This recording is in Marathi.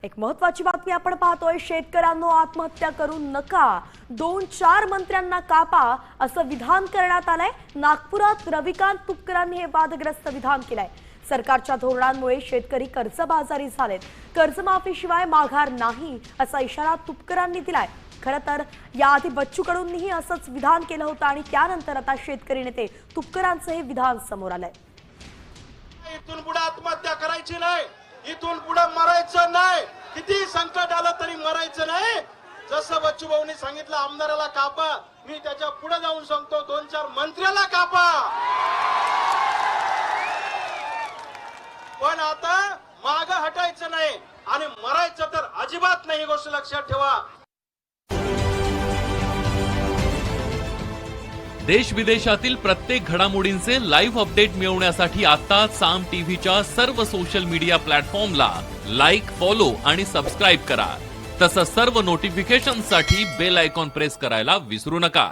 एक महत्वाची बातमी आपण पाहतोय। शेतकऱ्यांनो आत्महत्या करू नका, 2-4 मंत्र्यांना कापा असं विधान करण्यात आलंय। नागपुरात रविकांत तुपकरांनी हे वादग्रस्त विधान केलंय। सरकारच्या धोरणांमुळे शेतकरी कर्जबाजारी झालेत, कर्जमाफीशिवाय माघार नाही असा इशारा तुपकरांनी दिलाय। खरं तर याआधी बच्चू कडूंनीही असंच विधान केलं होतं आणि त्यानंतर आता शेतकरी नेते तुपकरांचं हे विधान समोर आलंय। इथून पुढे आत्महत्या करायची नाही, इथून पुढे मरायचं नाही, किती संकट आलं तरी मरायचं नाही। जसं बच्चू भाऊंनी सांगितलं आमदाराला कापा, मी त्याच्या पुढे जाऊन सांगतो 2-4 मंत्र्याला कापा। पण आता मागे हटायचं नाही आणि मरायचं तर अजिबात नाही, ही गोष्ट लक्षात ठेवा। देश विदेशातील प्रत्येक घडामोडींचे लाईव्ह अपडेट मिळवण्यासाठी आता साम टीव्हीच्या सर्व सोशल मीडिया प्लॅटफॉर्मला लाईक, फॉलो आणि सबस्क्राईब करा। तसंच सर्व नोटिफिकेशनसाठी बेल आयकॉन प्रेस करायला विसरू नका।